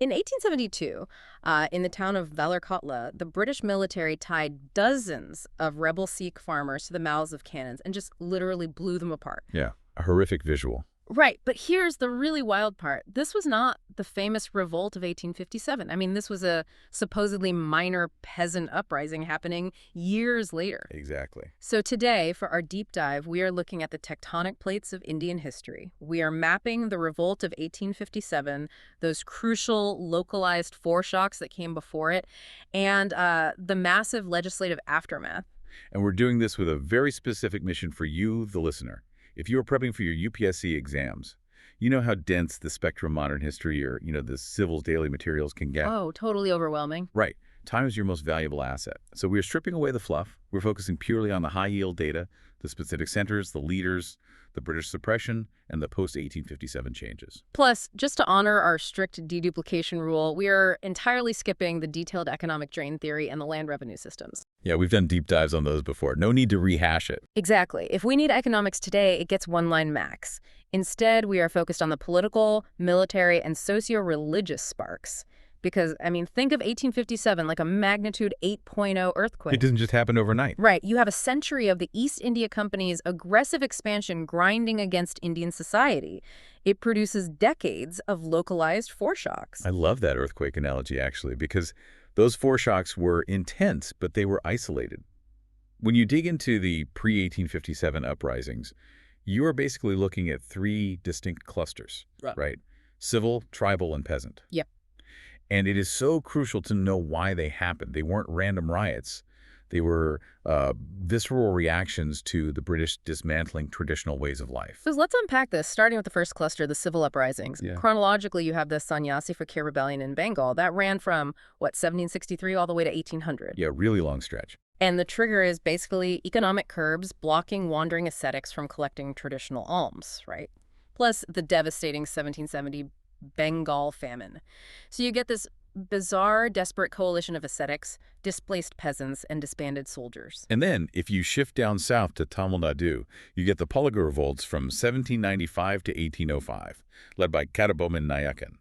In 1872, in the town of Vallerkotla, the British military tied dozens of rebel Sikh farmers to the mouths of cannons and just literally blew them apart. Yeah, a horrific visual. Right, but here's the really wild part. This was not the famous Revolt of 1857. I mean, this was a supposedly minor peasant uprising happening years later. Exactly. So today, for our deep dive, we are looking at the tectonic plates of Indian history. We are mapping the Revolt of 1857, those crucial localized foreshocks that came before it, and the massive legislative aftermath. And we're doing this with a very specific mission for you, the listener. If you are prepping for your UPSC exams, you know how dense the spectrum of modern history or, the civil's daily materials can get. Oh, totally overwhelming. Right. Time is your most valuable asset. So we're stripping away the fluff. We're focusing purely on the high-yield data, the specific centers, the leaders, the British suppression, and the post-1857 changes. Plus, just to honor our strict deduplication rule, we are entirely skipping the detailed economic drain theory and the land revenue systems. Yeah, we've done deep dives on those before. No need to rehash it. Exactly. If we need economics today, it gets one line max. Instead, we are focused on the political, military, and socio-religious sparks. Because, I mean, think of 1857 like a magnitude 8.0 earthquake. It doesn't just happen overnight. Right. You have a century of the East India Company's aggressive expansion grinding against Indian society. It produces decades of localized foreshocks. I love that earthquake analogy, actually, because those foreshocks were intense, but they were isolated. When you dig into the pre-1857 uprisings, you are basically looking at three distinct clusters, right? Civil, tribal, and peasant. Yep. And it is so crucial to know why they happened. They weren't random riots. They were visceral reactions to the British dismantling traditional ways of life. So let's unpack this, starting with the first cluster, the civil uprisings. Yeah. Chronologically, you have the Sannyasi Fakir rebellion in Bengal. That ran from, 1763 all the way to 1800. Yeah, really long stretch. And the trigger is basically economic curbs blocking wandering ascetics from collecting traditional alms, right? Plus the devastating 1770 Bengal famine. So you get this bizarre, desperate coalition of ascetics, displaced peasants, and disbanded soldiers. And then, if you shift down south to Tamil Nadu, you get the Palagar revolts from 1795 to 1805, led by Kadaboman Nayakan.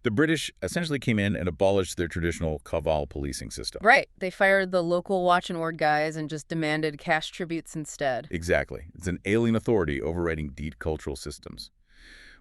The British essentially came in and abolished their traditional Kaval policing system. Right. They fired the local watch and ward guys and just demanded cash tributes instead. Exactly. It's an alien authority overriding deep cultural systems.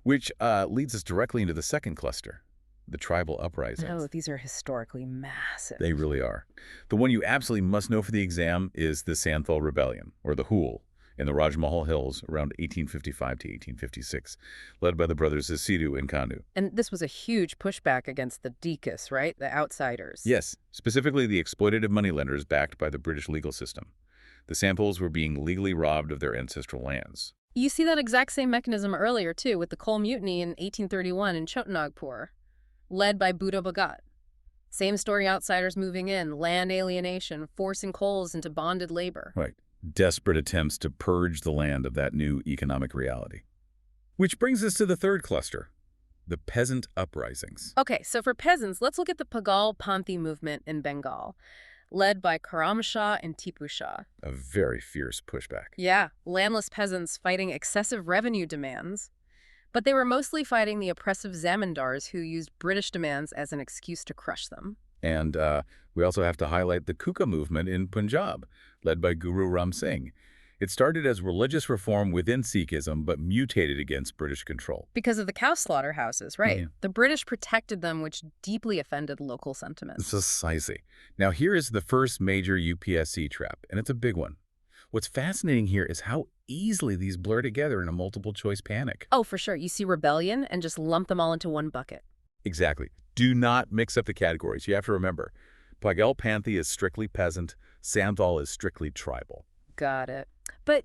Which leads us directly into the second cluster, the tribal uprisings. Oh, these are historically massive. They really are. The one you absolutely must know for the exam is the Santhal Rebellion, or the Hool, in the Rajmahal Hills around 1855 to 1856, led by the brothers Asidu and Kanu. And this was a huge pushback against the Dikas, right? The outsiders. Yes, specifically the exploitative moneylenders backed by the British legal system. The Santhals were being legally robbed of their ancestral lands. You see that exact same mechanism earlier, too, with the coal mutiny in 1831 in Chotanagpur, led by Buddha Bhagat. Same story, outsiders moving in, land alienation, forcing coals into bonded labor. Right. Desperate attempts to purge the land of that new economic reality. Which brings us to the third cluster, the peasant uprisings. Okay, so for peasants, let's look at the Pagal Panthi movement in Bengal, led by Karam Shah and Tipu Shah. A very fierce pushback. Yeah, landless peasants fighting excessive revenue demands. But they were mostly fighting the oppressive zamindars who used British demands as an excuse to crush them. And we also have to highlight the Kuka movement in Punjab, led by Guru Ram Singh. It started as religious reform within Sikhism, but mutated against British control. Because of the cow slaughterhouses, right? Yeah. The British protected them, which deeply offended local sentiments. Precisely. Now here is the first major UPSC trap, and it's a big one. What's fascinating here is how easily these blur together in a multiple-choice panic. Oh, for sure. You see rebellion and just lump them all into one bucket. Exactly. Do not mix up the categories. You have to remember, Pagal Panthi is strictly peasant, Santhal is strictly tribal. Got it. But,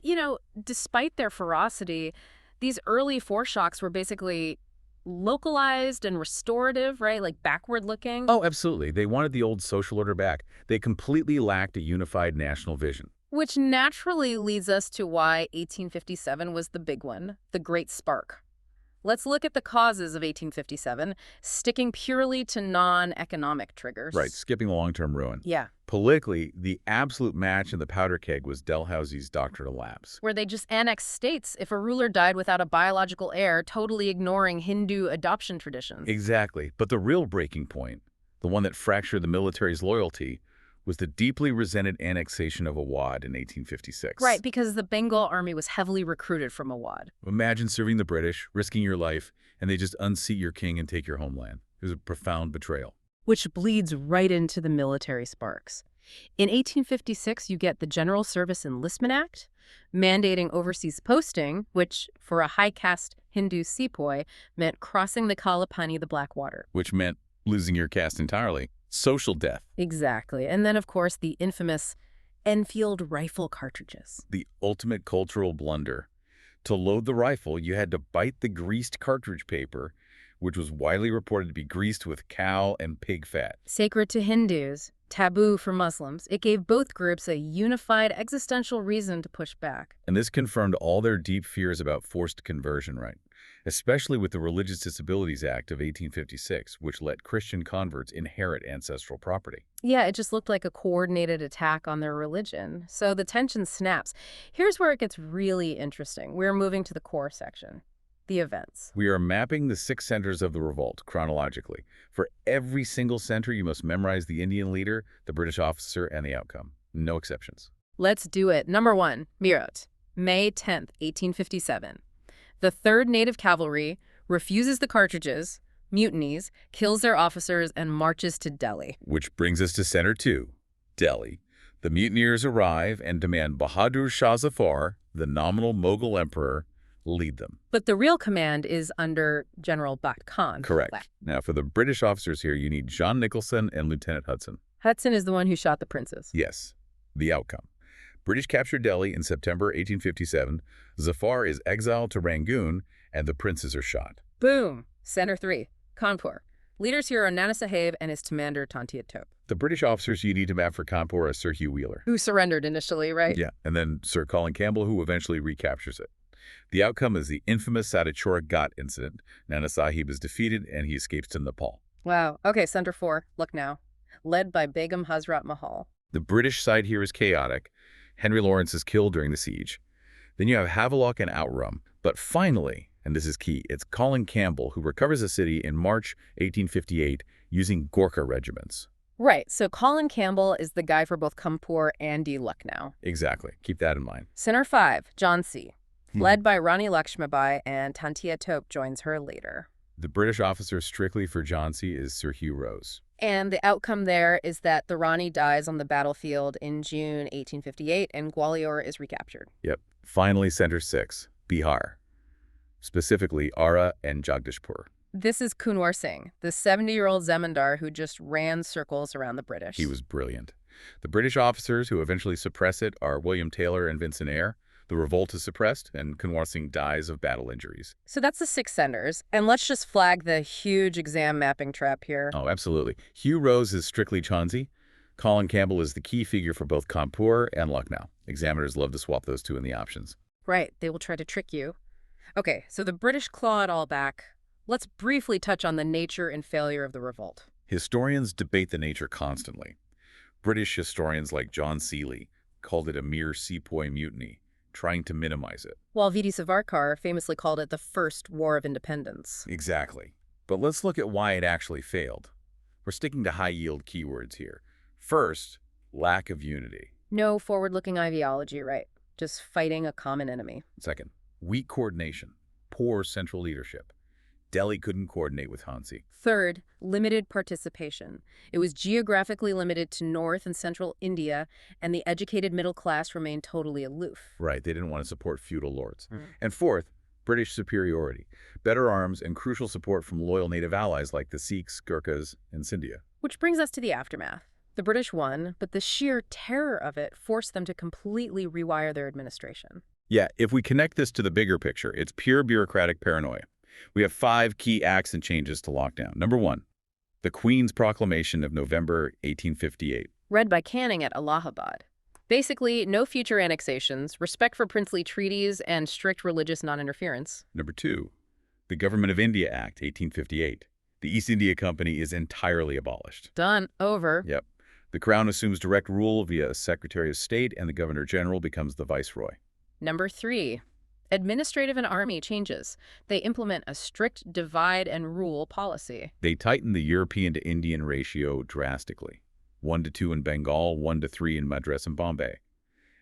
despite their ferocity, these early foreshocks were basically localized and restorative, right? Like backward looking. Oh, absolutely. They wanted the old social order back. They completely lacked a unified national vision. Which naturally leads us to why 1857 was the big one, the Great Spark. Let's look at the causes of 1857, sticking purely to non-economic Right, triggers. skipping the long-term ruin. Yeah, Politically, the absolute match in the powder keg was Dalhousie's doctrinal lapse. where they just annexed states if a ruler died without a biological heir, totally ignoring Hindu adoption traditions. Exactly. But the real breaking point, the one that fractured the military's loyalty, was the deeply resented annexation of Awadh in 1856. Right, because the Bengal army was heavily recruited from Awadh. Imagine serving the British, risking your life, and they just unseat your king and take your homeland. It was a profound betrayal. Which bleeds right into the military sparks. In 1856, you get the General Service Enlistment Act, mandating overseas posting, which, for a high-caste Hindu sepoy, meant crossing the Kalapani, the Blackwater. Which meant losing your caste entirely. Social death. Exactly. And then, of course, the infamous Enfield rifle cartridges. The ultimate cultural blunder. To load the rifle, you had to bite the greased cartridge paper, which was widely reported to be greased with cow and pig fat. Sacred to Hindus, taboo for Muslims, it gave both groups a unified existential reason to push back. And this confirmed all their deep fears about forced conversion, right? Especially with the Religious Disabilities Act of 1856, which let Christian converts inherit ancestral property. Yeah, it just looked like a coordinated attack on their religion. So the tension snaps. Here's where it gets really interesting. We're moving to the core section, the events. We are mapping the 6 centers of the revolt chronologically. For every single center, you must memorize the Indian leader, the British officer, and the outcome. No exceptions. Let's do it. Number 1, Meerut, May 10th, 1857. The 3rd Native Cavalry refuses the cartridges, mutinies, kills their officers, and marches to Delhi. Which brings us to Center 2, Delhi. The mutineers arrive and demand Bahadur Shah Zafar, the nominal Mughal emperor, lead them. But the real command is under General Bat Khan. Correct. Now, for the British officers here, you need John Nicholson and Lieutenant Hudson. Hudson is the one who shot the princes. Yes. The outcome. British captured Delhi in September 1857. Zafar is exiled to Rangoon, and the princes are shot. Boom. Center 3, Kanpur. Leaders here are Nana Sahib and his commander, Tantia Tope. The British officers you need to map for Kanpur are Sir Hugh Wheeler. Who surrendered initially, right? Yeah, and then Sir Colin Campbell, who eventually recaptures it. The outcome is the infamous Sadachora Ghat incident. Nana Sahib is defeated, and he escapes to Nepal. Wow. Okay, Center 4, look now. Led by Begum Hazrat Mahal. The British side here is chaotic. Henry Lawrence is killed during the siege. Then you have Havelock and Outram. But finally, and this is key, it's Colin Campbell who recovers the city in March 1858 using Gorkha regiments. Right, so Colin Campbell is the guy for both Kanpur and Lucknow. Exactly. Keep that in mind. Center 5, Jhansi. Led by Rani Lakshmibai, and Tantia Tope joins her later. The British officer strictly for Jhansi is Sir Hugh Rose. And the outcome there is that the Rani dies on the battlefield in June 1858, and Gwalior is recaptured. Yep. Finally, Center 6, Bihar. Specifically, Ara and Jagdishpur. This is Kunwar Singh, the 70-year-old Zemindar who just ran circles around the British. He was brilliant. The British officers who eventually suppress it are William Taylor and Vincent Eyre. The revolt is suppressed, and Kunwar Singh dies of battle injuries. So that's the 6 centers. And let's just flag the huge exam mapping trap here. Oh, absolutely. Hugh Rose is strictly Jhansi. Colin Campbell is the key figure for both Kanpur and Lucknow. Examiners love to swap those two in the options. Right, they will try to trick you. Okay, so the British claw it all back. Let's briefly touch on the nature and failure of the revolt. Historians debate the nature constantly. British historians like John Seeley called it a mere sepoy mutiny, trying to minimize it. While V.D. Savarkar famously called it the First War of Independence. Exactly. But let's look at why it actually failed. We're sticking to high-yield keywords here. First, lack of unity. No forward-looking ideology, right? Just fighting a common enemy. Second, weak coordination, poor central leadership. Delhi couldn't coordinate with Jhansi. Third, limited participation. It was geographically limited to North and Central India, and the educated middle class remained totally aloof. Right, they didn't want to support feudal lords. And fourth, British superiority, better arms, and crucial support from loyal native allies like the Sikhs, Gurkhas, and Scindia. Which brings us to the aftermath. The British won, but the sheer terror of it forced them to completely rewire their administration. Yeah, if we connect this to the bigger picture, it's pure bureaucratic paranoia. We have 5 key acts and changes to lock down. Number 1, the Queen's Proclamation of November 1858. Read by Canning at Allahabad. Basically, no future annexations, respect for princely treaties, and strict religious non-interference. Number 2, The Government of India Act, 1858. The East India Company is entirely abolished. Done. Over. Yep. The Crown assumes direct rule via a Secretary of State, and the Governor-General becomes the Viceroy. Number 3. Administrative and army changes. They implement a strict divide and rule policy. They tighten the European to Indian ratio drastically. 1-2 in Bengal, 1-3 in Madras and Bombay.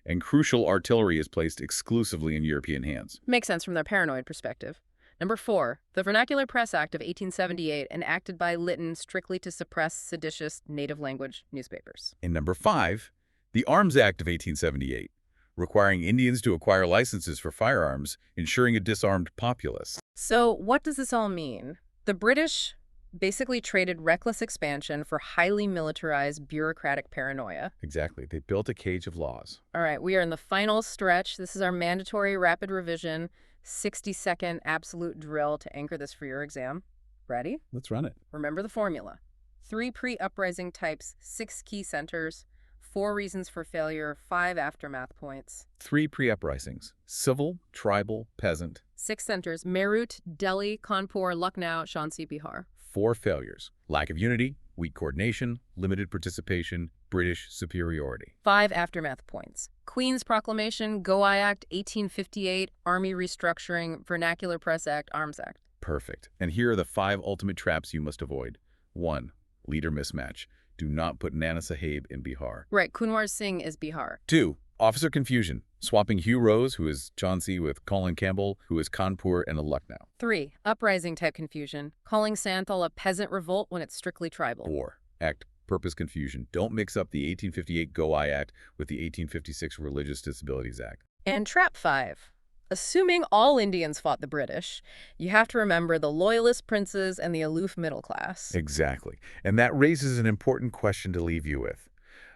And crucial artillery is placed exclusively in European hands. Makes sense from their paranoid perspective. Number 4. The Vernacular Press Act of 1878, enacted by Lytton strictly to suppress seditious native language newspapers. And number 5, the Arms Act of 1878, requiring Indians to acquire licenses for firearms, ensuring a disarmed populace. So what does this all mean? The British basically traded reckless expansion for highly militarized bureaucratic paranoia. Exactly. They built a cage of laws. All right, we are in the final stretch. This is our mandatory rapid revision, 60-second absolute drill to anchor this for your exam. Ready? Let's run it. Remember the formula. 3 pre-uprising types, 6 key centers, 4 reasons for failure, 5 aftermath points. 3 pre-uprisings: civil, tribal, peasant. 6 centers: Meerut, Delhi, Kanpur, Lucknow, Jhansi, Bihar. 4 failures: lack of unity, weak coordination, limited participation, British superiority. 5 aftermath points: Queen's Proclamation, Gowai Act, 1858, Army Restructuring, Vernacular Press Act, Arms Act. Perfect. And here are the 5 ultimate traps you must avoid. 1. Leader mismatch. Do not put Nana Sahib in Bihar. Right, Kunwar Singh is Bihar. 2. Officer confusion. Swapping Hugh Rose, who is Jhansi, with Colin Campbell, who is Kanpur and Lucknow. 3. Uprising type confusion. Calling Santhal a peasant revolt when it's strictly tribal. 4. Act purpose confusion. Don't mix up the 1858 Gowai Act with the 1856 Religious Disabilities Act. And trap 5. Assuming all Indians fought the British, you have to remember the loyalist princes and the aloof middle class. Exactly. And that raises an important question to leave you with.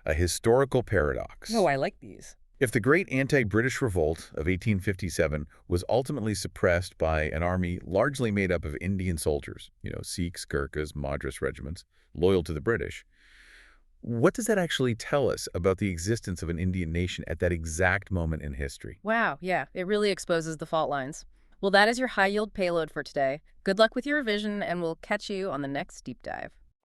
A historical paradox. Oh, I like these. If the great anti-British revolt of 1857 was ultimately suppressed by an army largely made up of Indian soldiers, Sikhs, Gurkhas, Madras regiments, loyal to the British, what does that actually tell us about the existence of an Indian nation at that exact moment in history? Wow, yeah, it really exposes the fault lines. Well, that is your high-yield payload for today. Good luck with your revision, and we'll catch you on the next deep dive.